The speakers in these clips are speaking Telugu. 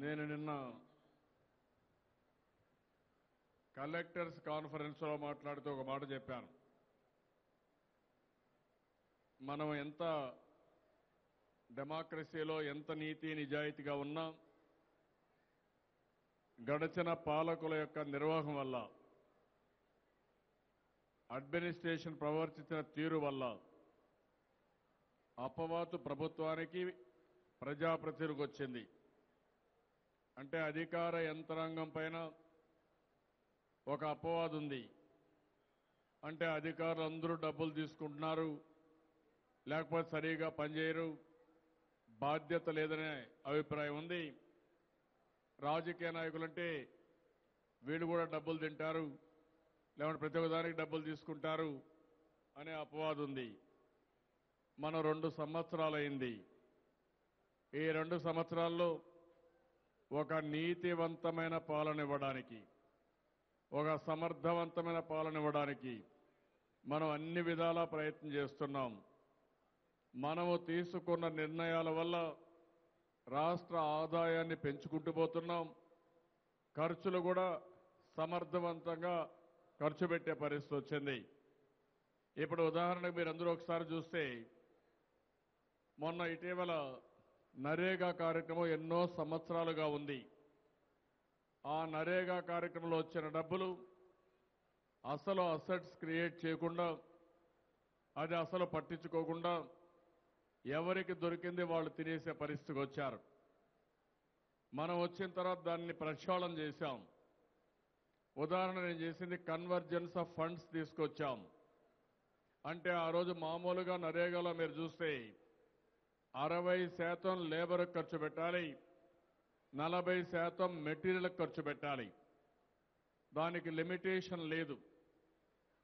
నేను నిన్న కలెక్టర్స్ కాన్ఫరెన్స్లో మాట్లాడుతూ ఒక మాట చెప్పాను. మనం ఎంత డెమోక్రసీలో ఎంత నీతి నిజాయితీగా ఉన్నా గడచిన పాలకుల యొక్క నిర్వాహం వల్ల, అడ్మినిస్ట్రేషన్ ప్రవర్తించిన తీరు వల్ల అపవాదు ప్రభుత్వానికి ప్రజాప్రతినిధికి వచ్చింది. అంటే అధికార యంత్రాంగం పైన ఒక అపవాదు ఉంది. అంటే అధికారులు అందరూ డబ్బులు తీసుకుంటున్నారు, లేకపోతే సరిగా పనిచేయరు, బాధ్యత లేదనే అభిప్రాయం ఉంది. రాజకీయ నాయకులంటే వీళ్ళు కూడా డబ్బులు తింటారు, లేకుంటే ప్రతి ఒక్కదానికి డబ్బులు తీసుకుంటారు అనే అపవాదు ఉంది. మనం 2 సంవత్సరాలైంది. ఈ 2 సంవత్సరాల్లో ఒక నీతివంతమైన పాలన ఇవ్వడానికి, ఒక సమర్థవంతమైన పాలన ఇవ్వడానికి మనం అన్ని విధాలా ప్రయత్నం చేస్తున్నాం. మనము తీసుకున్న నిర్ణయాల వల్ల రాష్ట్ర ఆదాయాన్ని పెంచుకుంటూ పోతున్నాం. ఖర్చులు కూడా సమర్థవంతంగా ఖర్చు పెట్టే పరిస్థితి వచ్చింది. ఇప్పుడు ఉదాహరణకు మీరందరూ ఒకసారి చూస్తే, మొన్న ఇటీవల నరేగా కార్యక్రమం ఎన్నో సంవత్సరాలుగా ఉంది. ఆ నరేగా కార్యక్రమంలో వచ్చిన డబ్బులు అసలు అసెట్స్ క్రియేట్ చేయకుండా, అది అసలు పట్టించుకోకుండా ఎవరికి దొరికింది వాళ్ళు తినేసే పరిస్థితికి వచ్చారు. మనం వచ్చిన తర్వాత దాన్ని ప్రక్షాళన చేశాం. ఉదాహరణ నేను చేసింది కన్వర్జెన్స్ ఆఫ్ ఫండ్స్ తీసుకొచ్చాం. అంటే ఆ రోజు మామూలుగా నరేగాలో మీరు చూస్తే 60% లేబర్ ఖర్చు పెట్టాలి, 40% మెటీరియల్ ఖర్చు పెట్టాలి. దానికి లిమిటేషన్ లేదు.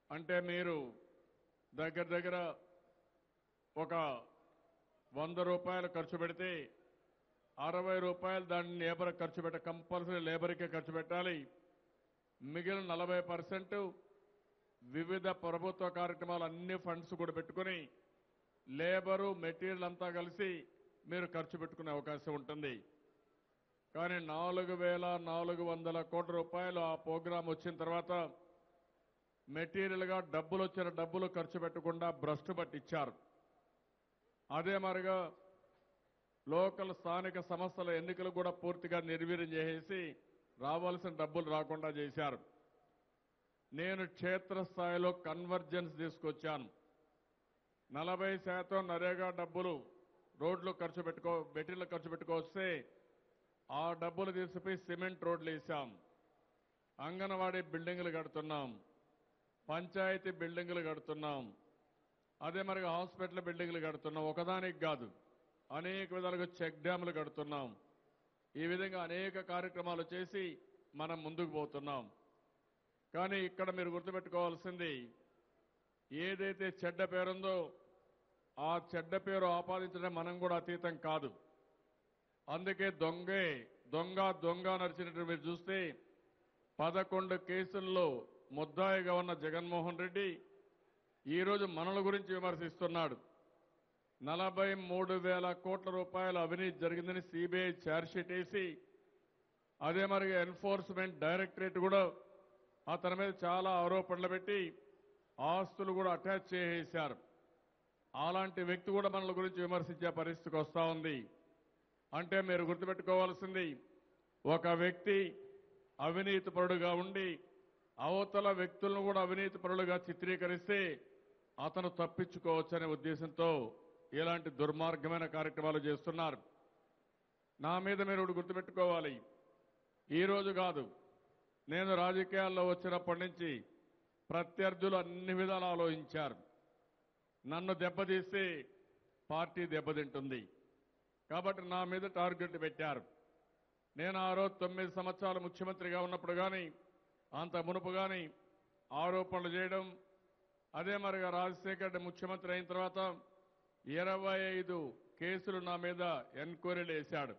అంటే మీరు దగ్గర దగ్గర ఒక 100 రూపాయలు ఖర్చు పెడితే 60 రూపాయలు దాన్ని లేబర్ ఖర్చు కంపల్సరీ లేబర్కే ఖర్చు పెట్టాలి. మిగిలిన 40% వివిధ ప్రభుత్వ కార్యక్రమాలు అన్ని ఫండ్స్ కూడా పెట్టుకుని లేబరు మెటీరియల్ అంతా కలిసి మీరు ఖర్చు పెట్టుకునే అవకాశం ఉంటుంది. కానీ 4,400 కోట్ల రూపాయలు ఆ ప్రోగ్రాం వచ్చిన తర్వాత మెటీరియల్గా డబ్బులు వచ్చిన డబ్బులు ఖర్చు పెట్టకుండా భ్రష్టు పట్టించారు. అదే మరిగా లోకల్ స్థానిక సంస్థల ఎన్నికలు కూడా పూర్తిగా నిర్వీర్యం చేసేసి రావాల్సిన డబ్బులు రాకుండా చేశారు. నేను క్షేత్రస్థాయిలో కన్వర్జెన్స్ తీసుకొచ్చాను. 40% నరేగా డబ్బులు రోడ్లు మెటీరియల్ ఖర్చు పెట్టుకొస్తే ఆ డబ్బులు తీసుకుపోయి సిమెంట్ రోడ్లు వేసాం, అంగన్వాడీ బిల్డింగులు కడుతున్నాం, పంచాయతీ బిల్డింగులు కడుతున్నాం, అదే మరి హాస్పిటల్ బిల్డింగులు కడుతున్నాం. ఒకదానికి కాదు, అనేక విధాలుగా చెక్ డ్యాములు కడుతున్నాం. ఈ విధంగా అనేక కార్యక్రమాలు చేసి మనం ముందుకు పోతున్నాం. కానీ ఇక్కడ మీరు గుర్తుపెట్టుకోవాల్సింది, ఏదైతే చెడ్డ పేరుందో ఆ చెడ్డ పేరు ఆపాదించడం మనం కూడా అతీతం కాదు. అందుకే దొంగ నడిచినట్టు మీరు చూస్తే 11 కేసుల్లో ముద్దాయిగా ఉన్న జగన్మోహన్ రెడ్డి ఈరోజు మనల గురించి విమర్శిస్తున్నాడు. 43,000 కోట్ల రూపాయల అవినీతి జరిగిందని సిబిఐ ఛార్జ్షీట్ వేసి, అదే మరి ఎన్ఫోర్స్మెంట్ డైరెక్టరేట్ కూడా అతని మీద చాలా ఆరోపణలు పెట్టి ఆస్తులు కూడా అటాచ్ చేసేశారు. అలాంటి వ్యక్తి కూడా మనల గురించి విమర్శించే పరిస్థితికి వస్తూ ఉంది. అంటే మీరు గుర్తుపెట్టుకోవాల్సింది, ఒక వ్యక్తి అవినీతిపరుడుగా ఉండి అవతల వ్యక్తులను కూడా అవినీతిపరులుగా చిత్రీకరిస్తే అతను తప్పించుకోవచ్చనే ఉద్దేశంతో ఇలాంటి దుర్మార్గమైన కార్యక్రమాలు చేస్తున్నారు. నా మీద మీరు గుర్తుపెట్టుకోవాలి, ఈ రోజు కాదు, నేను రాజకీయాల్లో వచ్చినప్పటి నుంచి ప్రత్యర్థులు అన్ని విధాలు ఆలోచించారు. నన్ను దెబ్బతీస్తే పార్టీ దెబ్బతింటుంది కాబట్టి నా మీద టార్గెట్ పెట్టారు. నేను ఆ రోజు 9 సంవత్సరాలు ముఖ్యమంత్రిగా ఉన్నప్పుడు కానీ అంత మునుపు కానీ ఆరోపణలు చేయడం, అదే మరిగా రాజశేఖర్ రెడ్డి ముఖ్యమంత్రి అయిన తర్వాత 25 కేసులు నా మీద ఎంక్వైరీలు వేశాడు.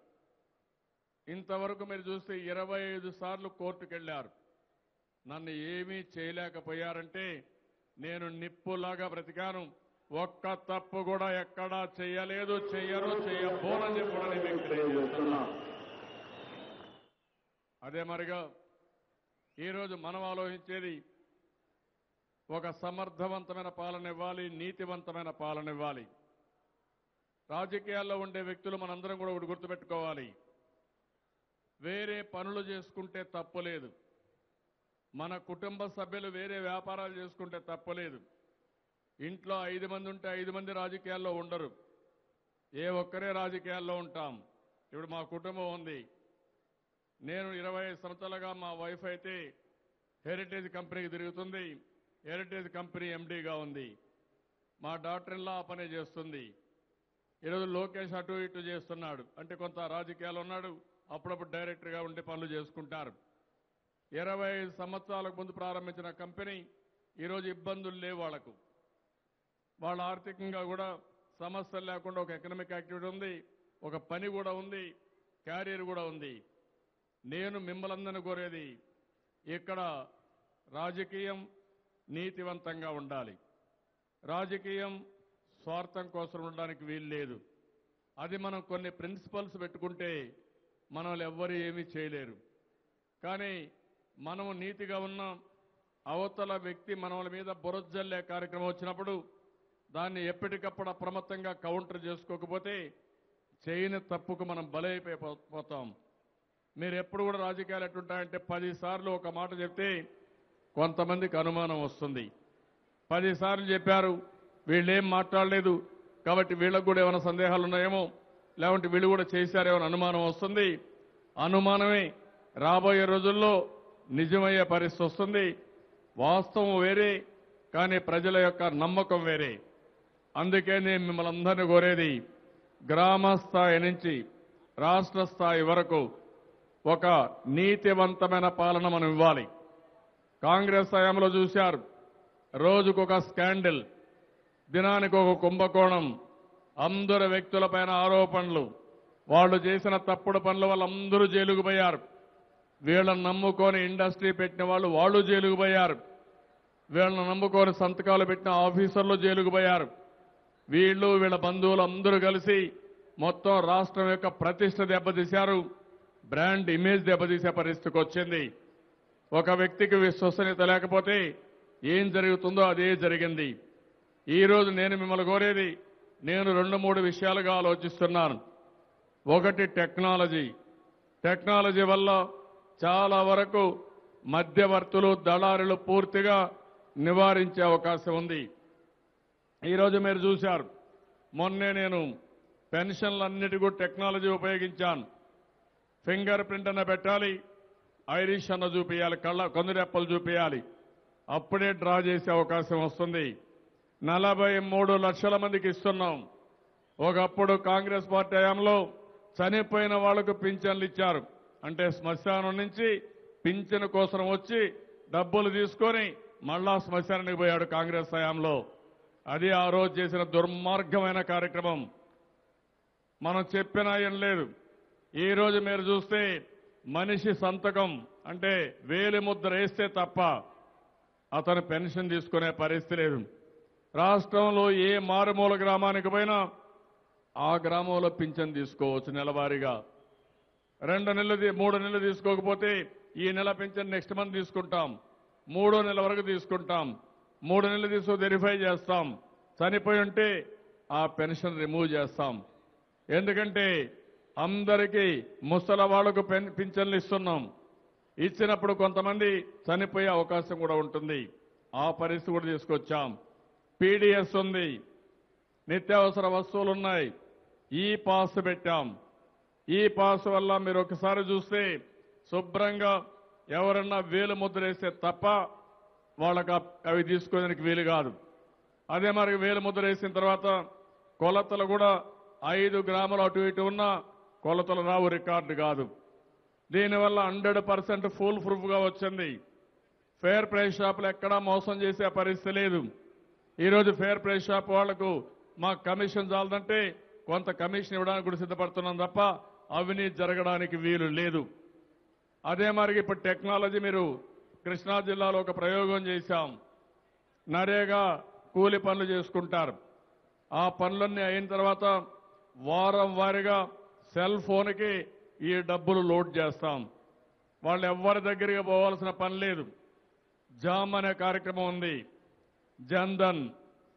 ఇంతవరకు మీరు చూస్తే 25 సార్లు కోర్టుకు వెళ్లారు. నన్ను ఏమీ చేయలేకపోయారంటే నేను నిప్పులాగా బ్రతికాను. ఒక్క తప్పు కూడా ఎక్కడా చేయలేదు, చెయ్యను, చెయ్యబోనని కూడా నేను వ్యక్తం చేస్తున్నా. అదే మరిగా ఈరోజు మనం ఆలోచించేది ఒక సమర్థవంతమైన పాలన ఇవ్వాలి, నీతివంతమైన పాలన ఇవ్వాలి. రాజకీయాల్లో ఉండే వ్యక్తులు మనందరం కూడా ఒకటి గుర్తుపెట్టుకోవాలి. వేరే పనులు చేసుకుంటే తప్పులేదు, మన కుటుంబ సభ్యులు వేరే వ్యాపారాలు చేసుకుంటే తప్పులేదు. ఇంట్లో 5 మంది ఉంటే 5 మంది రాజకీయాల్లో ఉండరు, ఏ ఒక్కరే రాజకీయాల్లో ఉంటాం. ఇప్పుడు మా కుటుంబం ఉంది. నేను 25 సంవత్సరాలుగా మా వైఫ్ అయితే హెరిటేజ్ కంపెనీకి తిరుగుతుంది, హెరిటేజ్ కంపెనీ ఎండీగా ఉంది. మా డాక్టర్ ఇన్లా ఆ పనే చేస్తుంది. ఈరోజు లోకేష్ అటు ఇటు చేస్తున్నాడు, అంటే కొంత రాజకీయాలు ఉన్నాడు, అప్పుడప్పుడు డైరెక్టర్గా ఉండి పనులు చేసుకుంటారు. 25 సంవత్సరాలకు ముందు ప్రారంభించిన కంపెనీ ఈరోజు ఇబ్బందులు లేవు వాళ్లకు. వాళ్ళ ఆర్థికంగా కూడా సమస్యలు లేకుండా ఒక ఎకనామిక్ యాక్టివిటీ ఉంది, ఒక పని కూడా ఉంది, క్యారియర్ కూడా ఉంది. నేను మిమ్మల్ని కోరేది, ఇక్కడ రాజకీయం నీతివంతంగా ఉండాలి. రాజకీయం స్వార్థం కోసం ఉండడానికి వీలు లేదు. అది మనం కొన్ని ప్రిన్సిపల్స్ పెట్టుకుంటే మనల్ని ఎవ్వరూ ఏమీ చేయలేరు. కానీ మనము నీతిగా ఉన్న అవతల వ్యక్తి మనల మీద బురజల్లే కార్యక్రమం వచ్చినప్పుడు దాన్ని ఎప్పటికప్పుడు అప్రమత్తంగా కౌంటర్ చేసుకోకపోతే చేయని తప్పుకు మనం బలైపోతాం. మీరు ఎప్పుడు కూడా రాజకీయాలు ఎట్లుంటాయంటే 10 సార్లు ఒక మాట చెప్తే కొంతమందికి అనుమానం వస్తుంది. 10 సార్లు చెప్పారు, వీళ్ళేం మాట్లాడలేదు కాబట్టి వీళ్ళకు కూడా ఏమైనా సందేహాలు ఉన్నాయేమో, లేకుంటే వీళ్ళు కూడా చేశారేమో అనుమానం వస్తుంది. అనుమానమే రాబోయే రోజుల్లో నిజమయ్యే పరిస్థితి వస్తుంది. వాస్తవం వేరే, కానీ ప్రజల యొక్క నమ్మకం వేరే. అందుకే నేను మిమ్మల్ని అందరినీ కోరేది, గ్రామ స్థాయి నుంచి రాష్ట్ర స్థాయి వరకు ఒక నీతివంతమైన పాలన మనం ఇవ్వాలి. కాంగ్రెస్ హయాంలో చూశారు, రోజుకొక స్కాండల్, దినానికి ఒక కుంభకోణం, అందరు వ్యక్తులపైన ఆరోపణలు, వాళ్ళు చేసిన తప్పుడు పనుల వల్ల అందరూ జైలుకు పోయారు. వీళ్ళని నమ్ముకొని ఇండస్ట్రీ పెట్టిన వాళ్ళు జైలుకు పోయారు. వీళ్ళని నమ్ముకొని సంతకాలు పెట్టిన ఆఫీసర్లు జైలుకు పోయారు. వీళ్ళ బంధువులు అందరూ కలిసి మొత్తం రాష్ట్రం యొక్క ప్రతిష్ట దెబ్బతీశారు, బ్రాండ్ ఇమేజ్ దెబ్బతీసే పరిస్థితికి వచ్చింది. ఒక వ్యక్తికి విశ్వసనీయత లేకపోతే ఏం జరుగుతుందో అదే జరిగింది. ఈరోజు నేను మిమ్మల్ని కోరేది, నేను 2-3 విషయాలుగా ఆలోచిస్తున్నాను. ఒకటి టెక్నాలజీ వల్ల చాలా వరకు మధ్యవర్తులు, దళారులు పూర్తిగా నివారించే అవకాశం ఉంది. ఈరోజు మీరు చూశారు, మొన్నే నేను పెన్షన్లన్నిటి కూడా టెక్నాలజీ ఉపయోగించాను. ఫింగర్ ప్రింట్ అన్న పెట్టాలి, ఐరిష్ అన్న చూపించాలి, కందురెప్పలు చూపించాలి, అప్పుడే డ్రా చేసే అవకాశం వస్తుంది. 43 లక్షల మందికి ఇస్తున్నాం. ఒకప్పుడు కాంగ్రెస్ పార్టీ హయాంలో చనిపోయిన వాళ్లకు పింఛన్లు ఇచ్చారు, అంటే శ్మశానం నుంచి పింఛన్ కోసం వచ్చి డబ్బులు తీసుకొని మళ్ళా శ్మశానానికి పోయాడు కాంగ్రెస్ హయాంలో. అది ఆ రోజు చేసిన దుర్మార్గమైన కార్యక్రమం. మనం చెప్పినా ఏం లేదు. ఈ రోజు మీరు చూస్తే మనిషి సంతకం, అంటే వేలి ముద్ర వేస్తే తప్ప అతను పెన్షన్ తీసుకునే పరిస్థితి లేదు. రాష్ట్రంలో ఏ మారుమూల గ్రామానికి పోయినా ఆ గ్రామంలో పింఛన్ తీసుకోవచ్చు నెలవారీగా. 2 నెలలు 3 నెలలు తీసుకోకపోతే ఈ నెల పింఛన్ నెక్స్ట్ మంత్ తీసుకుంటాం, 3వ నెల వరకు తీసుకుంటాం, 3 నెలలు తీసుకు వెరిఫై చేస్తాం, చనిపోయి ఉంటే ఆ పెన్షన్ రిమూవ్ చేస్తాం. ఎందుకంటే అందరికీ ముసలి వాళ్లకు పింఛన్లు ఇస్తున్నాం. ఇచ్చినప్పుడు కొంతమంది చనిపోయే అవకాశం కూడా ఉంటుంది, ఆ పరిస్థితి కూడా తీసుకొచ్చాం. పీడీఎస్ ఉంది, నిత్యావసర వస్తువులు ఉన్నాయి, ఈ పాస్ పెట్టాం. ఈ పాస్ వల్ల మీరు ఒకసారి చూస్తే శుభ్రంగా ఎవరన్నా వేలు ముద్ర వేస్తే తప్ప వాళ్ళకి అవి తీసుకోవడానికి వీలు కాదు. అదే మరి వేలు ముద్ర వేసిన తర్వాత కొలతలు కూడా 5 గ్రాములు అటు ఇటు ఉన్నా కొలతలు రావు, రికార్డు కాదు. దీనివల్ల 100% ఫుల్ ప్రూఫ్గా వచ్చింది. ఫేర్ ప్రైస్ షాపులు ఎక్కడా మోసం చేసే పరిస్థితి లేదు. ఈరోజు ఫేర్ ప్రైస్ షాప్ వాళ్లకు మా కమిషన్ చాలదంటే కొంత కమిషన్ ఇవ్వడానికి కూడా సిద్ధపడుతున్నాం తప్ప అవినీతి జరగడానికి వీలు లేదు. అదే మరి ఇప్పుడు టెక్నాలజీ, మీరు కృష్ణా జిల్లాలో ఒక ప్రయోగం చేశాం. నరేగా కూలి పనులు చేసుకుంటారు. ఆ పనులన్నీ అయిన తర్వాత వారం వారీగా సెల్ ఫోన్కి ఈ డబ్బులు లోడ్ చేస్తాం. వాళ్ళు ఎవ్వరి దగ్గరికి పోవాల్సిన పని లేదు. జామ్ అనే కార్యక్రమం ఉంది. జన్ధన్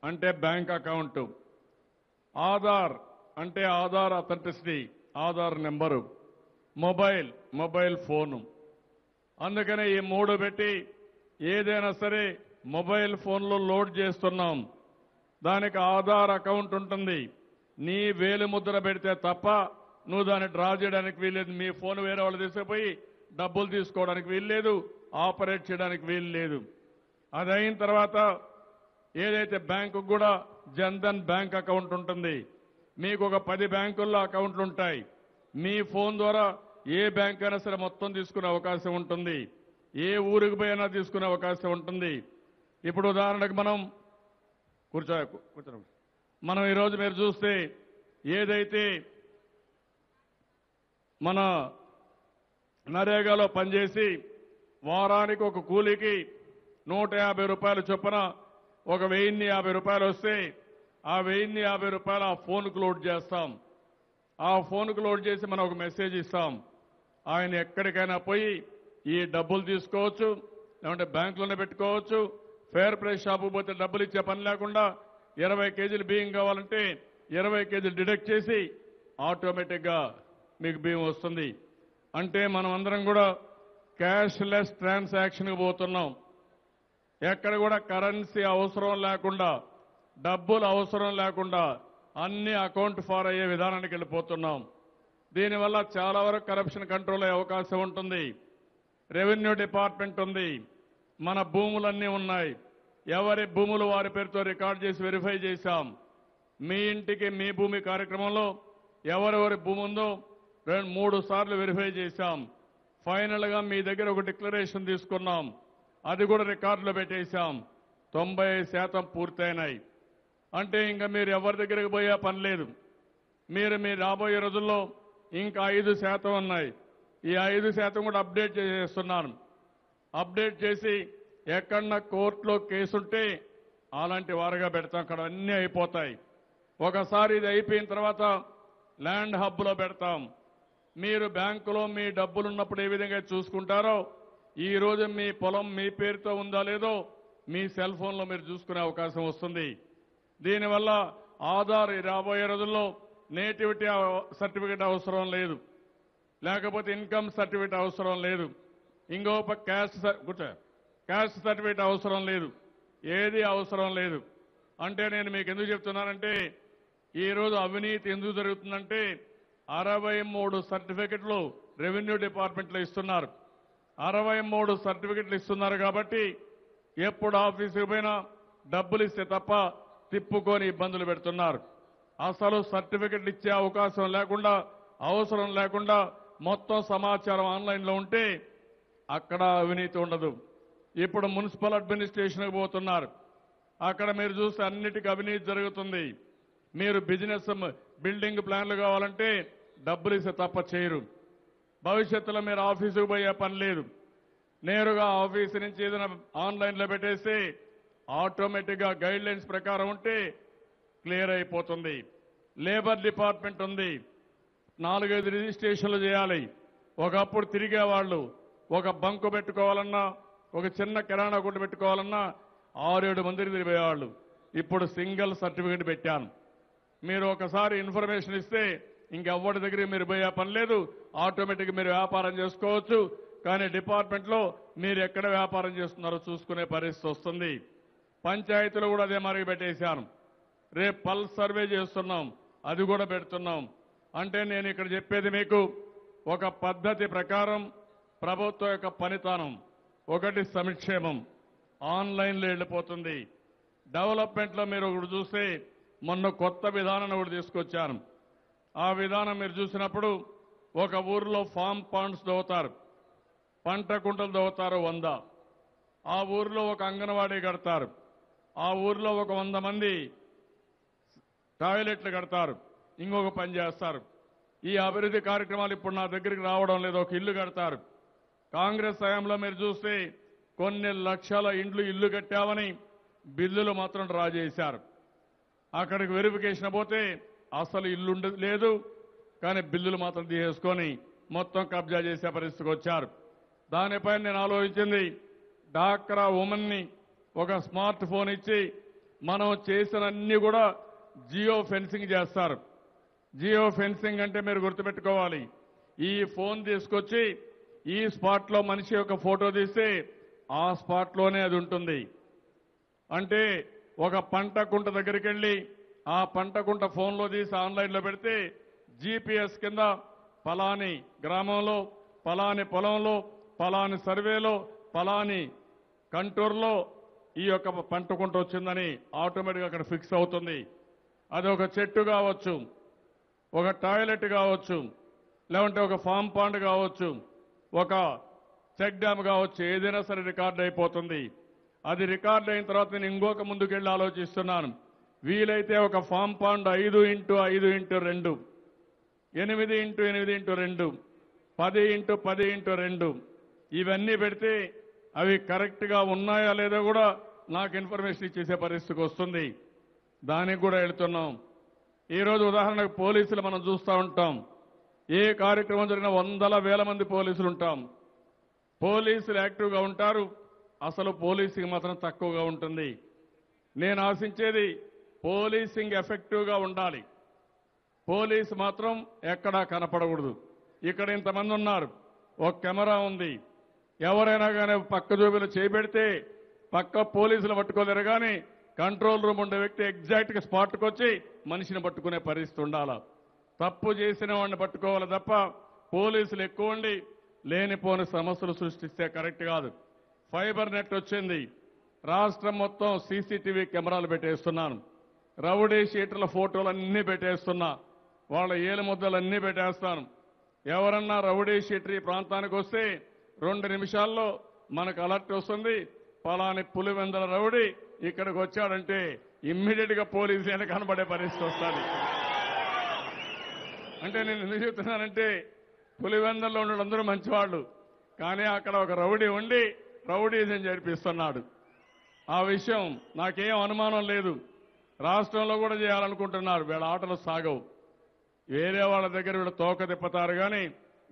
అంటే బ్యాంక్ అకౌంట్, ఆధార్ అంటే Aadhaar authenticity, Aadhaar number, mobile phone. అందుకనే ఈ మూడు పెట్టి ఏదైనా సరే మొబైల్ ఫోన్లో లోడ్ చేస్తున్నాం. దానికి ఆధార్ అకౌంట్ ఉంటుంది. నీ వేలిముద్ర పెడితే తప్ప నువ్వు దాన్ని డ్రా చేయడానికి వీల్లేదు. మీ ఫోన్ వేరే వాళ్ళు తీసుకుపోయి డబ్బులు తీసుకోవడానికి వీల్లేదు, ఆపరేట్ చేయడానికి వీలు లేదు. అది అయిన తర్వాత ఏదైతే బ్యాంకు కూడా జన్ధన్ బ్యాంక్ అకౌంట్ ఉంటుంది. మీకు ఒక 10 బ్యాంకుల్లో అకౌంట్లు ఉంటాయి. మీ ఫోన్ ద్వారా ఏ బ్యాంక్ అయినా సరే మొత్తం తీసుకునే అవకాశం ఉంటుంది. ఏ ఊరికి పోయినా తీసుకునే అవకాశం ఉంటుంది. ఇప్పుడు ఉదాహరణకు మనం ఈరోజు మీరు చూస్తే ఏదైతే మన నరేగాలో పనిచేసి వారానికి ఒక కూలీకి 150 రూపాయలు చొప్పున ఒక 1050 రూపాయలు వస్తే ఆ 1050 రూపాయలు ఆ ఫోన్కు లోడ్ చేస్తాం. ఆ ఫోన్కు లోడ్ చేసి మనం ఒక మెసేజ్ ఇస్తాం. ఆయన ఎక్కడికైనా పోయి ఈ డబ్బులు తీసుకోవచ్చు, లేకుంటే బ్యాంకులోనే పెట్టుకోవచ్చు. ఫేర్ ప్రైస్ షాపుకు పోతే డబ్బులు ఇచ్చే పని లేకుండా 20 కేజీలు బియ్యం కావాలంటే 20 కేజీలు డిడక్ట్ చేసి ఆటోమేటిక్గా మీకు బియ్యం వస్తుంది. అంటే మనం అందరం కూడా క్యాష్లెస్ ట్రాన్సాక్షన్కి పోతున్నాం. ఎక్కడ కూడా కరెన్సీ అవసరం లేకుండా, డబ్బులు అవసరం లేకుండా అన్ని అకౌంట్ ఫార్ అయ్యే విధానానికి వెళ్ళిపోతున్నాం. దీనివల్ల చాలా వరకు కరప్షన్ కంట్రోల్ అయ్యే అవకాశం ఉంటుంది. రెవెన్యూ డిపార్ట్మెంట్ ఉంది. మన భూములన్నీ ఉన్నాయి. ఎవరి భూములు వారి పేరుతో రికార్డు చేసి వెరిఫై చేశాం. మీ ఇంటికి మీ భూమి కార్యక్రమంలో ఎవరెవరి భూమి ఉందో 2-3 సార్లు వెరిఫై చేశాం. ఫైనల్గా మీ దగ్గర ఒక డిక్లరేషన్ తీసుకున్నాం. అది కూడా రికార్డులో పెట్టేశాం. 90% పూర్తయినాయి. అంటే ఇంకా మీరు ఎవరి దగ్గరికి పోయే పని లేదు. మీరు రాబోయే రోజుల్లో ఇంకా 5% ఉన్నాయి. ఈ 5% కూడా అప్డేట్ చేసేస్తున్నాను. అప్డేట్ చేసి ఎక్కడన్నా కోర్టులో కేసుంటే అలాంటి వారుగా పెడతాం. అక్కడ అన్నీ అయిపోతాయి. ఒకసారి ఇది అయిపోయిన తర్వాత ల్యాండ్ హబ్లో పెడతాం. మీరు బ్యాంకులో మీ డబ్బులున్నప్పుడు ఏ విధంగా చూసుకుంటారో ఈ రోజు మీ పొలం మీ పేరుతో ఉందా లేదో మీ సెల్ ఫోన్లో మీరు చూసుకునే అవకాశం వస్తుంది. దీనివల్ల ఆధార్ రాబోయే రోజుల్లో నేటివిటీ సర్టిఫికేట్ అవసరం లేదు, లేకపోతే ఇన్కమ్ సర్టిఫికేట్ అవసరం లేదు, ఇంకొక క్యాస్ట్ సర్టిఫికేట్ అవసరం లేదు, ఏది అవసరం లేదు. అంటే నేను మీకు ఎందుకు చెప్తున్నానంటే ఈరోజు అవినీతి ఎందుకు జరుగుతుందంటే 63 సర్టిఫికెట్లు రెవెన్యూ డిపార్ట్మెంట్లో ఇస్తున్నారు. 63 సర్టిఫికెట్లు ఇస్తున్నారు కాబట్టి ఎప్పుడు ఆఫీసుకు పోయినా డబ్బులు ఇస్తే తప్ప తిప్పుకొని ఇబ్బందులు పెడుతున్నారు. అసలు సర్టిఫికెట్లు ఇచ్చే అవకాశం లేకుండా, అవసరం లేకుండా మొత్తం సమాచారం ఆన్లైన్లో ఉంటే అక్కడ అవినీతి ఉండదు. ఇప్పుడు మున్సిపల్ అడ్మినిస్ట్రేషన్కి పోతున్నారు. అక్కడ మీరు చూస్తే అన్నిటికీ అవినీతి జరుగుతుంది. మీరు బిజినెస్ బిల్డింగ్ ప్లాన్లు కావాలంటే డబ్బులు ఇస్తే తప్ప చేయరు. భవిష్యత్తులో మీరు ఆఫీసుకు పోయే పని లేదు. నేరుగా ఆఫీసు నుంచి ఏదైనా ఆన్లైన్లో పెట్టేస్తే ఆటోమేటిక్గా గైడ్ లైన్స్ ప్రకారం ఉంటే క్లియర్ అయిపోతుంది. లేబర్ డిపార్ట్మెంట్ ఉంది. 4-5 రిజిస్ట్రేషన్లు చేయాలి. ఒకప్పుడు తిరిగేవాళ్ళు ఒక బంకు పెట్టుకోవాలన్నా, ఒక చిన్న కిరాణా కొట్టు పెట్టుకోవాలన్నా 6-7 మందికి తిరిగేవాళ్ళు. ఇప్పుడు సింగిల్ సర్టిఫికేట్ పెట్టాను. మీరు ఒకసారి ఇన్ఫర్మేషన్ ఇస్తే ఇంకెవ్వరి దగ్గర మీరు పోయే పని లేదు. ఆటోమేటిక్గా మీరు వ్యాపారం చేసుకోవచ్చు. కానీ డిపార్ట్మెంట్లో మీరు ఎక్కడ వ్యాపారం చేస్తున్నారో చూసుకునే పరిస్థితి వస్తుంది. పంచాయతీలు కూడా అదే మరిగి పెట్టేశాను. రేపు పల్స్ సర్వే చేస్తున్నాం, అది కూడా పెడుతున్నాం. అంటే నేను ఇక్కడ చెప్పేది మీకు ఒక పద్ధతి ప్రకారం ప్రభుత్వం యొక్క పనితనం. ఒకటి సంక్షేమం ఆన్లైన్లో వెళ్ళిపోతుంది. డెవలప్మెంట్లో మీరు ఒకటి చూస్తే మొన్న కొత్త విధానం ఒకటి తీసుకొచ్చాను. ఆ విధానం మీరు చూసినప్పుడు ఒక ఊరిలో ఫామ్ పాండ్స్ దవ్వుతారు, పంట కుంటలు దవ్వుతారు 100. ఆ ఊరిలో ఒక అంగన్వాడీ కడతారు. ఆ ఊరిలో ఒక 100 మంది టాయిలెట్లు కడతారు, ఇంకొక పని చేస్తారు. ఈ అభివృద్ధి కార్యక్రమాలు ఇప్పుడు నా దగ్గరికి రావడం లేదు. ఒక ఇల్లు కడతారు. కాంగ్రెస్ హయాంలో మీరు చూస్తే కొన్ని లక్షల ఇల్లు కట్టామని బిల్లులు మాత్రం డ్రా చేశారు. అక్కడికి వెరిఫికేషన్ పోతే అసలు ఇల్లు లేదు, కానీ బిల్లులు మాత్రం తీసేసుకొని మొత్తం కబ్జా చేసే పరిస్థితికి వచ్చారు. దానిపైన నేను ఆలోచించింది డాక్రా ఉమెన్ని ఒక స్మార్ట్ ఫోన్ ఇచ్చి మనం చేసిన అన్ని కూడా జియో ఫెన్సింగ్ చేస్తారు. జియో ఫెన్సింగ్ అంటే మీరు గుర్తుపెట్టుకోవాలి, ఈ ఫోన్ తీసుకొచ్చి ఈ స్పాట్లో మనిషి యొక్క ఫోటో తీస్తే ఆ స్పాట్లోనే అది ఉంటుంది. అంటే ఒక పంట కుంట దగ్గరికి వెళ్ళి ఆ పంట కుంట ఫోన్లో తీసి ఆన్లైన్లో పెడితే జీపీఎస్ కింద పలాని గ్రామంలో, పలాని పొలంలో, పలాని సర్వేలో, పలాని కంటూర్లో ఈ యొక్క పంట కుంట వచ్చిందని ఆటోమేటిక్గా అక్కడ ఫిక్స్ అవుతుంది. అది ఒక చెట్టు కావచ్చు, ఒక టాయిలెట్ కావచ్చు, లేదంటే ఒక ఫామ్ పాండ్ కావచ్చు, ఒక చెక్ డ్యామ్ కావచ్చు, ఏదైనా సరే రికార్డు అయిపోతుంది. అది రికార్డు అయిన తర్వాత నేను ఇంకొక ముందుకెళ్ళి ఆలోచిస్తున్నాను. వీలైతే ఒక form pond 5x5x2, 8x8x2, 10x10x2 ఇవన్నీ పెడితే అవి కరెక్ట్గా ఉన్నాయా లేదా కూడా నాకు ఇన్ఫర్మేషన్ ఇచ్చేసే పరిస్థితికి వస్తుంది. దానికి కూడా వెళుతున్నాం. ఈరోజు ఉదాహరణకు పోలీసులు మనం చూస్తూ ఉంటాం. ఏ కార్యక్రమం జరిగిన వందల వేల మంది పోలీసులు ఉంటాం. పోలీసులు యాక్టివ్గా ఉంటారు, అసలు పోలీసింగ్ మాత్రం తక్కువగా ఉంటుంది. నేను ఆశించేది పోలీసింగ్ ఎఫెక్టివ్గా ఉండాలి. పోలీసు మాత్రం ఎక్కడా కనపడకూడదు. ఇక్కడ ఇంతమంది ఉన్నారు, ఒక కెమెరా ఉంది. ఎవరైనా కానీ పక్క జోబీలు చేపెడితే పక్క పోలీసులు పట్టుకోలేరు, కానీ కంట్రోల్ రూమ్ ఉండే వ్యక్తి ఎగ్జాక్ట్గా స్పాట్కి వచ్చి మనిషిని పట్టుకునే పరిస్థితి ఉండాలి. తప్పు చేసిన వాడిని పట్టుకోవాలి తప్ప పోలీసులు ఎక్కువ ఉండి లేనిపోని సమస్యలు సృష్టిస్తే కరెక్ట్ కాదు. ఫైబర్ నెట్ వచ్చింది, రాష్ట్రం మొత్తం సీసీటీవీ కెమెరాలు పెట్టేస్తున్నాను. రౌడీ షీటర్ల ఫోటోలన్నీ పెట్టేస్తున్నా, వాళ్ళ ఏలు ముద్దలన్నీ పెట్టేస్తాను. ఎవరన్నా రౌడీ షీటర్ ఈ ప్రాంతానికి వస్తే 2 నిమిషాల్లో మనకు అలర్ట్ వస్తుంది, పలాని పులివెందల రౌడీ ఇక్కడికి వచ్చాడంటే ఇమ్మీడియట్ గా పోలీసులు కనబడే పరిస్థితి వస్తుంది. అంటే నేను ఎందుకు చెప్తున్నానంటే పులివెందల్లో ఉన్న అందరూ మంచివాళ్ళు, కానీ అక్కడ ఒక రౌడీ ఉండి రౌడీజం జరిపిస్తున్నాడు. ఆ విషయం నాకేం అనుమానం లేదు. రాష్ట్రంలో కూడా చేయాలనుకుంటున్నారు. వీళ్ళ ఆటలు సాగవు. వేరే వాళ్ళ దగ్గర వీళ్ళు తోక తిప్పుతారు, కానీ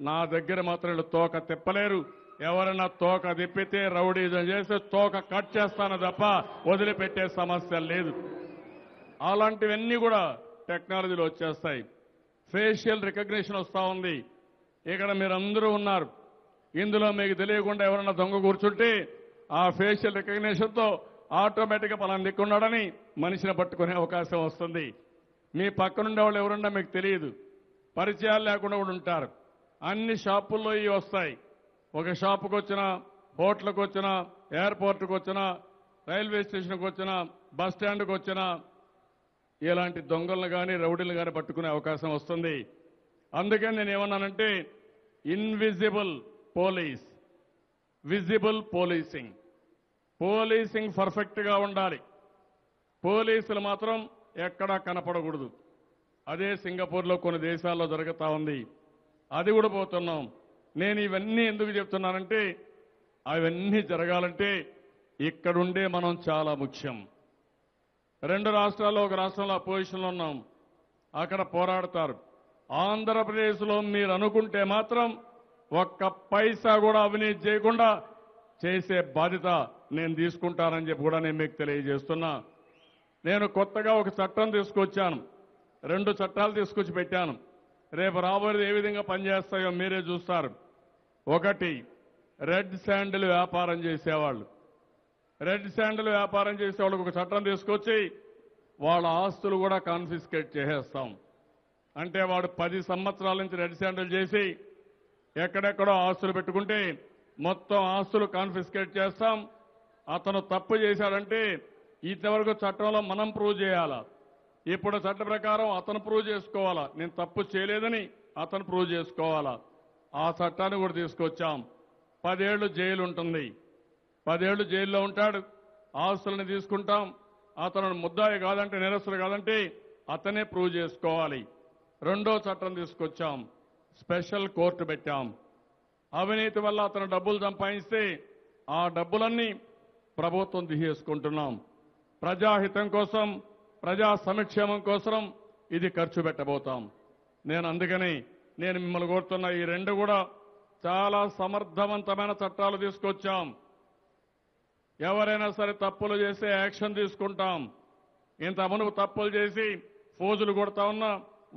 నా దగ్గర మాత్రం వీళ్ళు తోక తిప్పలేరు. ఎవరైనా తోక తిప్పితే రౌడీజం చేస్తే తోక కట్ చేస్తాను తప్ప వదిలిపెట్టే సమస్య లేదు. అలాంటివన్నీ కూడా టెక్నాలజీలో వచ్చేస్తాయి. ఫేషియల్ రికగ్నిషన్ వస్తూ ఉంది. ఇక్కడ మీరందరూ ఉన్నారు. ఇందులో మీకు తెలియకుండా ఎవరైనా దొంగ కూర్చుంటే ఆ ఫేషియల్ రికగ్నిషన్తో ఆటోమేటిక్గా పలానా దిక్కున్నాడని మనిషిని పట్టుకునే అవకాశం వస్తుంది. మీ పక్కనుండే వాళ్ళు ఎవరున్నా మీకు తెలియదు, పరిచయాలు లేకుండా కూడా ఉంటారు. అన్ని షాపుల్లో ఇవి వస్తాయి. ఒక షాపుకి వచ్చినా, హోటల్కి వచ్చినా, ఎయిర్పోర్ట్కి వచ్చినా, రైల్వే స్టేషన్కి వచ్చినా, బస్ స్టాండ్కి వచ్చినా ఇలాంటి దొంగలను కానీ రౌడీలను కానీ పట్టుకునే అవకాశం వస్తుంది. అందుకే నేను ఏమన్నానంటే invisible police, visible policing. Policing పర్ఫెక్ట్గా ఉండాలి, పోలీసులు మాత్రం ఎక్కడా కనపడకూడదు. అదే సింగపూర్లో కొన్ని దేశాల్లో జరుగుతూ ఉంది. అది కూడా పోతున్నాం. నేను ఇవన్నీ ఎందుకు చెప్తున్నానంటే అవన్నీ జరగాలంటే ఇక్కడుండే మనం చాలా ముఖ్యం. 2 రాష్ట్రాల్లో ఒక రాష్ట్రంలో అపోజిషన్లో ఉన్నాం, అక్కడ పోరాడతారు. ఆంధ్రప్రదేశ్లో మీరు అనుకుంటే మాత్రం ఒక్క పైసా కూడా అవినీతి చేయకుండా చేసే బాధ్యత నేను తీసుకుంటానని చెప్పి కూడా నేను మీకు తెలియజేస్తున్నా. నేను కొత్తగా ఒక చట్టం తీసుకొచ్చాను, 2 చట్టాలు తీసుకొచ్చి పెట్టాను. రేపు రాబోయేది ఏ విధంగా పనిచేస్తాయో మీరే చూస్తారు. ఒకటి, రెడ్ శాండిల్ వ్యాపారం చేసేవాళ్ళు. రెడ్ శాండిల్ వ్యాపారం చేసేవాళ్ళకి ఒక చట్టం తీసుకొచ్చి వాళ్ళ ఆస్తులు కూడా కాన్ఫిస్కేట్ చేసేస్తాం. అంటే వాడు 10 సంవత్సరాల నుంచి రెడ్ శాండిల్ చేసి ఎక్కడెక్కడో ఆస్తులు పెట్టుకుంటే మొత్తం ఆస్తులు కాన్ఫిస్కేట్ చేస్తాం. అతను తప్పు చేశాడంటే ఇంతవరకు చట్టంలో మనం ప్రూవ్ చేయాలా. ఇప్పుడు చట్ట ప్రకారం అతను ప్రూవ్ చేసుకోవాలా, నేను తప్పు చేయలేదని అతను ప్రూవ్ చేసుకోవాలా. ఆ చట్టాన్ని కూడా తీసుకొచ్చాం. 10 ఏళ్లు జైలు ఉంటుంది. 10 ఏళ్లు జైల్లో ఉంటాడు. ఆస్తులను తీసుకుంటాం. అతను ముద్దాయి కాదంటే, నేరస్తులు కాదంటే అతనే ప్రూవ్ చేసుకోవాలి. 2వ చట్టం తీసుకొచ్చాం, స్పెషల్ కోర్టు పెట్టాం. అవినీతి వల్ల అతను డబ్బులు సంపాదిస్తే ఆ డబ్బులన్నీ ప్రభుత్వం తీసేసుకుంటున్నాం. ప్రజాహితం కోసం, ప్రజా సంక్షేమం కోసం ఇది ఖర్చు పెట్టబోతాం. అందుకని నేను మిమ్మల్ని కోరుతున్న ఈ 2 కూడా చాలా సమర్థవంతమైన చట్టాలు తీసుకొచ్చాం. ఎవరైనా సరే తప్పులు చేస్తే యాక్షన్ తీసుకుంటాం. ఇంత మునుపు తప్పులు చేసి ఫోజులు కొడతా ఉన్నా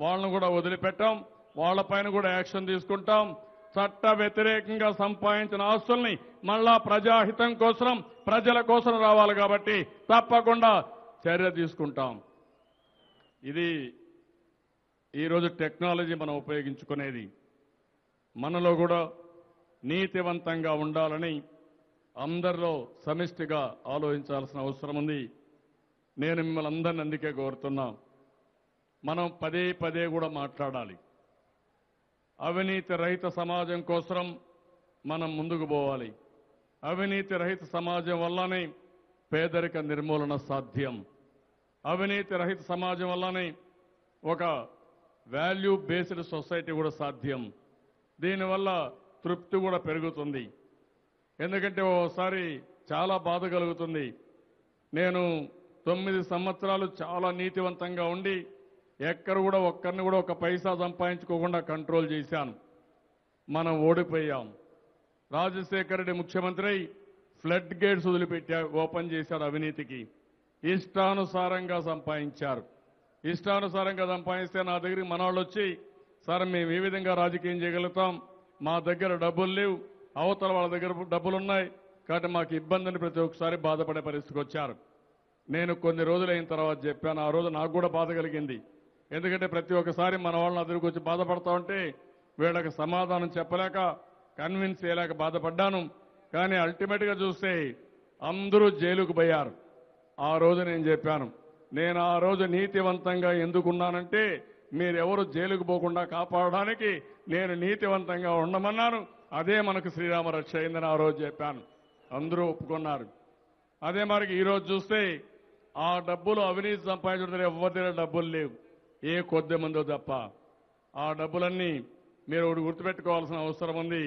వాళ్ళను కూడా వదిలిపెట్టాం. వాళ్ళపైన కూడా యాక్షన్ తీసుకుంటాం. చట్ట వ్యతిరేకంగా సంపాదించిన ఆస్తుల్ని మళ్ళా ప్రజాహితం కోసం ప్రజల కోసం రావాలి కాబట్టి తప్పకుండా చర్య తీసుకుంటాం. ఇది ఈరోజు టెక్నాలజీ మనం ఉపయోగించుకునేది. మనలో కూడా నీతివంతంగా ఉండాలని అందరిలో సమిష్టిగా ఆలోచించాల్సిన అవసరం ఉంది. నేను మిమ్మల్ని అందరినీ అందుకే కోరుతున్నా, మనం పదే పదే కూడా మాట్లాడాలి. అవినీతి రహిత సమాజం కోసం మనం ముందుకు పోవాలి. అవినీతి రహిత సమాజం వల్లనే పేదరిక నిర్మూలన సాధ్యం. అవినీతి రహిత సమాజం వల్లనే ఒక వాల్యూ బేస్డ్ సొసైటీ కూడా సాధ్యం. దీనివల్ల తృప్తి కూడా పెరుగుతుంది. ఎందుకంటే ఓసారి చాలా బాధ కలుగుతుంది. నేను 9 సంవత్సరాలు చాలా నీతివంతంగా ఉండి ఎక్కడ కూడా ఒక్కరిని కూడా ఒక పైసా సంపాదించుకోకుండా కంట్రోల్ చేశాను. మనం ఓడిపోయాం. రాజశేఖర రెడ్డి ముఖ్యమంత్రి ఫ్లడ్ గేట్స్ ఓపెన్ చేశారు అవినీతికి. ఇష్టానుసారంగా సంపాదించారు. ఇష్టానుసారంగా సంపాదిస్తే నా దగ్గరికి మనవాళ్ళు వచ్చి, సార్ మేము ఏ విధంగా రాజకీయం చేయగలుగుతాం, మా దగ్గర డబ్బులు లేవు, అవతల వాళ్ళ దగ్గర డబ్బులున్నాయి కాబట్టి మాకు ఇబ్బందిని ప్రతి ఒక్కసారి బాధపడే పరిస్థితికి వచ్చారు. నేను కొన్ని రోజులైన తర్వాత చెప్పాను. ఆ రోజు నాకు కూడా బాధ కలిగింది. ఎందుకంటే ప్రతి ఒక్కసారి మన వాళ్ళని అదురుకు వచ్చి బాధపడతా ఉంటే వీళ్ళకి సమాధానం చెప్పలేక కన్విన్స్ చేయలేక బాధపడ్డాను. కానీ అల్టిమేట్గా చూస్తే అందరూ జైలుకు పోయారు. ఆ రోజు నేను చెప్పాను, నేను ఆ రోజు నీతివంతంగా ఎందుకున్నానంటే మీరెవరు జైలుకు పోకుండా కాపాడడానికి నేను నీతివంతంగా ఉండమన్నాను. అదే మనకు శ్రీరామ రక్ష అయిందని ఆ రోజు చెప్పాను. అందరూ ఒప్పుకున్నారు. అదే మనకి ఈరోజు చూస్తే ఆ డబ్బులు అవినీతి సంపాదించడం ఎవరి దగ్గర డబ్బులు లేవు, ఏ కొద్ది మందో తప్ప. ఆ డబ్బులన్నీ మీరు ఒకటి గుర్తుపెట్టుకోవాల్సిన అవసరం ఉంది.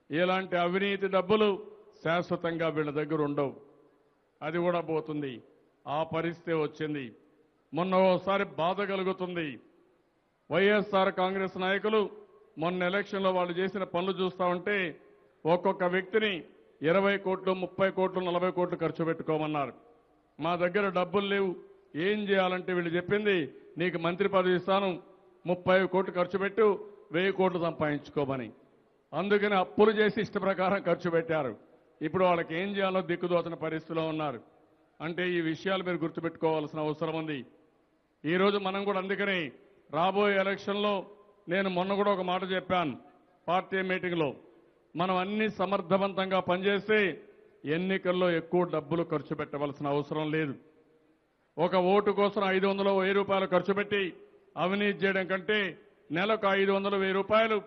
ఇలాంటి అవినీతి డబ్బులు శాశ్వతంగా వీళ్ళ దగ్గర ఉండవు. అది కూడా పోతుంది. ఆ పరిస్థితి వచ్చింది. మొన్న ఓసారి బాధ కలుగుతుంది. వైఎస్ఆర్ కాంగ్రెస్ నాయకులు మొన్న ఎలక్షన్లో వాళ్ళు చేసిన పనులు చూస్తా ఉంటే ఒక్కొక్క వ్యక్తిని 20 కోట్లు, 30 కోట్లు, 40 కోట్లు ఖర్చు పెట్టుకోమన్నారు. మా దగ్గర డబ్బులు లేవు, ఏం చేయాలంటే వీళ్ళు చెప్పింది, నీకు మంత్రి పదవి ఇస్తాను, 30 కోట్లు ఖర్చు పెట్టు, 1000 కోట్లు సంపాదించుకోమని. అందుకని అప్పులు చేసి ఇష్ట ప్రకారం ఖర్చు పెట్టారు. ఇప్పుడు వాళ్ళకి ఏం చేయాలో దిక్కుదోచని పరిస్థితిలో ఉన్నారు. అంటే ఈ విషయాలు మీరు గుర్తుపెట్టుకోవాల్సిన అవసరం ఉంది. ఈరోజు మనం కూడా అందుకని రాబోయే ఎలక్షన్లో నేను మొన్న కూడా ఒక మాట చెప్పాను పార్టీ మీటింగ్లో, మనం అన్ని సమర్థవంతంగా పనిచేస్తే ఎన్నికల్లో ఎక్కువ డబ్బులు ఖర్చు పెట్టవలసిన అవసరం లేదు. ఒక ఓటు కోసం 500, 1000 రూపాయలు ఖర్చు పెట్టి అవినీతి చేయడం కంటే నెలకు 500, 1000 రూపాయలు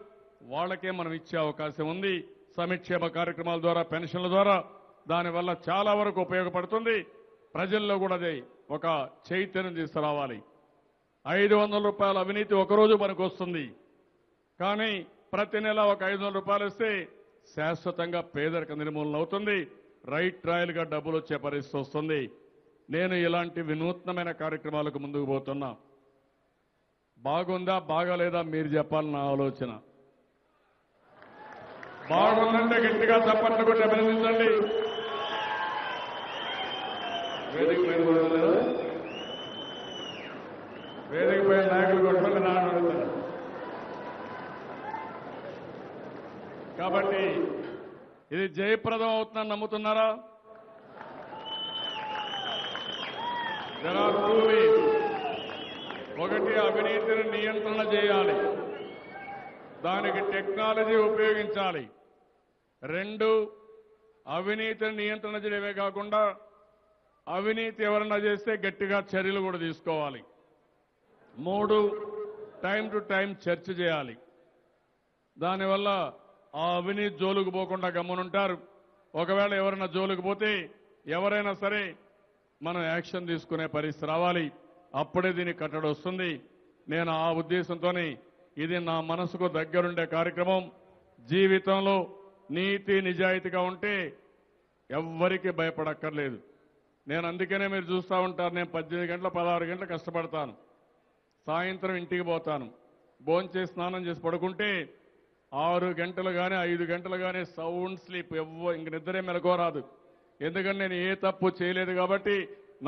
వాళ్ళకే మనం ఇచ్చే అవకాశం ఉంది. సంక్షేమ కార్యక్రమాల ద్వారా, పెన్షన్ల ద్వారా దానివల్ల చాలా వరకు ఉపయోగపడుతుంది. ప్రజల్లో కూడా అదే ఒక చైతన్యం తీసుకురావాలి. 500 రూపాయల అవినీతి ఒకరోజు మనకు వస్తుంది. కానీ ప్రతి నెల ఒక 500 రూపాయలు ఇస్తే శాశ్వతంగా పేదరిక నిర్మూలన అవుతుంది. రైట్ ట్రయల్గా డబ్బులు వచ్చే పరిస్థితి వస్తుంది. నేను ఇలాంటి వినూత్నమైన కార్యక్రమాలకు ముందుకు పోతున్నా. బాగుందా బాగాలేదా మీరు చెప్పాలి. నా ఆలోచన బాగుందంటే గట్టిగా చప్పట్లు కొట్టి అభినందించండి. వేదిక పైన వేదిక పైన నాయకులు కొట్టుకొని నాన్న. కాబట్టి ఇది జయప్రదం అవుతుందని నమ్ముతున్నారా? there are 2 ways. ఒకటి, అవినీతిని నియంత్రణ చేయాలి, దానికి టెక్నాలజీ ఉపయోగించాలి. 2, అవినీతిని నియంత్రణ చేయడమే కాకుండా అవినీతి ఎవరన్నా చేస్తే గట్టిగా చర్యలు కూడా తీసుకోవాలి. 3, టైం టు టైం చర్చ చేయాలి. దానివల్ల ఆ అవినీతి జోలుకు పోకుండా గమ్మునుంటారు. ఒకవేళ ఎవరైనా జోలుకు పోతే ఎవరైనా సరే మనం యాక్షన్ తీసుకునే పరిస్థితి రావాలి. అప్పుడే దీనికి కట్టడి వస్తుంది. నేను ఆ ఉద్దేశంతోనే ఇది నా మనసుకు దగ్గరుండే కార్యక్రమం. జీవితంలో నీతి నిజాయితీగా ఉంటే ఎవ్వరికీ భయపడక్కర్లేదు. నేను అందుకనే మీరు చూస్తూ ఉంటారు, నేను 18 గంటలు 16 గంటలు కష్టపడతాను. సాయంత్రం ఇంటికి పోతాను, భోంచేసి స్నానం చేసి పడుకుంటే 6 గంటలు కానీ 5 గంటలు కానీ సౌండ్ స్లీప్ ఇంక నిద్రే మెలకోరాదు. ఎందుకంటే నేను ఏ తప్పు చేయలేదు కాబట్టి,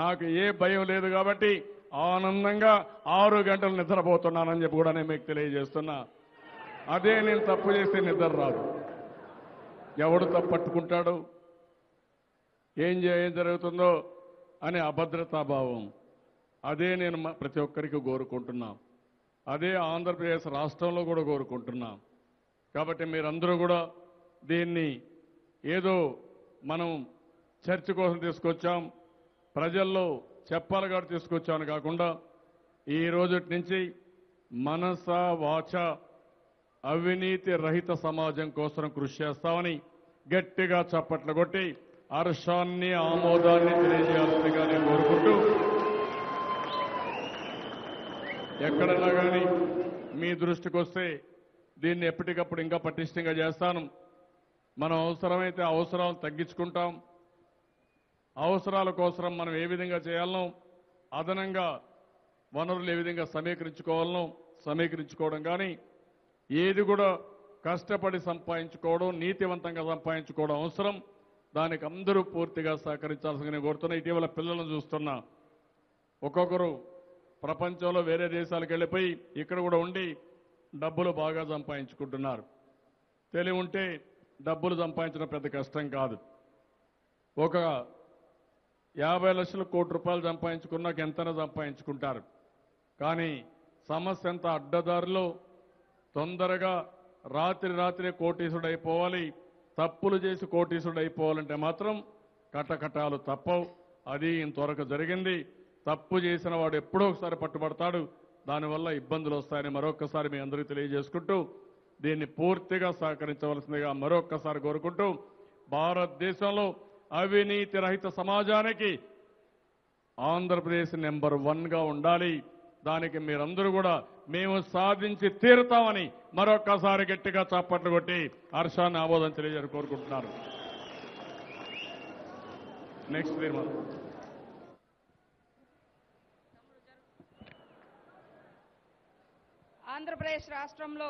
నాకు ఏ భయం లేదు కాబట్టి ఆనందంగా 6 గంటలు నిద్రపోతున్నానని చెప్పి కూడా నేను మీకు తెలియజేస్తున్నా. అదే నేను తప్పు చేస్తే నిద్ర రాదు. ఎవడు తప్పు పట్టుకుంటాడు, ఏం జరుగుతుందో అనే అభద్రతాభావం, అదే నేను ప్రతి ఒక్కరికి కోరుకుంటున్నా. అదే ఆంధ్రప్రదేశ్ రాష్ట్రంలో కూడా కోరుకుంటున్నా. కాబట్టి మీరందరూ కూడా దీన్ని ఏదో మనం చర్చ కోసం తీసుకొచ్చాం, ప్రజల్లో చెప్పాలి కాబట్టి తీసుకొచ్చామని కాకుండా ఈ రోజు నుంచి మనస వాచ అవినీతి రహిత సమాజం కోసం కృషి చేస్తామని గట్టిగా చప్పట్లు కొట్టి హర్షాన్ని ఆమోదాన్ని తెలియజేయాల్సిందిగా నేను కోరుకుంటూ, ఎక్కడన్నా కానీ మీ దృష్టికి వస్తే దీన్ని ఎప్పటికప్పుడు ఇంకా పటిష్టంగా చేస్తాను. మనం అవసరమైతే అవసరాలు తగ్గించుకుంటాం. అవసరాల కోసం మనం ఏ విధంగా చేయాలనో, అదనంగా వనరులు ఏ విధంగా సమీకరించుకోవాలనో సమీకరించుకోవడం కానీ, ఏది కూడా కష్టపడి సంపాదించుకోవడం, నీతివంతంగా సంపాదించుకోవడం అవసరం. దానికి అందరూ పూర్తిగా సహకరించాల్సిందిగా నేను కోరుతున్నా. ఇటీవల పిల్లలను చూస్తున్నా, ఒక్కొక్కరు ప్రపంచంలో వేరే దేశాలకు వెళ్ళిపోయి ఇక్కడ కూడా ఉండి డబ్బులు బాగా సంపాదించుకుంటున్నారు. తెలివి ఉంటే డబ్బులు సంపాదించడం పెద్ద కష్టం కాదు. ఒక 50 లక్షల కోటి రూపాయలు సంపాదించుకున్నాక ఎంతైనా సంపాదించుకుంటారు. కానీ సమస్య ఎంత అడ్డదారిలో తొందరగా రాత్రి కోటీసుడు అయిపోవాలి, తప్పులు చేసి కోటీసుడు అయిపోవాలంటే మాత్రం కటకటాలు తప్పవు. అది ఇంతవరకు జరిగింది. తప్పు చేసిన వాడు ఎప్పుడో ఒకసారి పట్టుబడతాడు. దానివల్ల ఇబ్బందులు వస్తాయని మరొక్కసారి మీ అందరికీ తెలియజేసుకుంటూ, దీన్ని పూర్తిగా సహకరించవలసిందిగా మరొక్కసారి కోరుకుంటూ, భారతదేశంలో అవినీతి రహిత సమాజానికి ఆంధ్రప్రదేశ్ నెంబర్ 1గా ఉండాలి. దానికి మీరందరూ కూడా మేము సాధించి తీరుతామని మరొక్కసారి గట్టిగా చప్పట్లు కొట్టి హర్షాన్ని ఆమోదం తెలియజేయాలని కోరుకుంటున్నారు. నెక్స్ట్ తీర్మానం. ఆంధ్రప్రదేశ్ రాష్ట్రంలో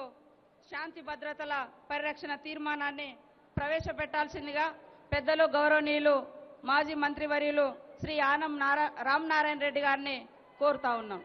శాంతి భద్రతల పరిరక్షణ తీర్మానాన్ని ప్రవేశపెట్టాల్సిందిగా పెద్దలు గౌరవనీయులు మాజీ మంత్రివర్యులు శ్రీ ఆనం రామనారాయణ రెడ్డి గారిని కోరుతా ఉన్నాం.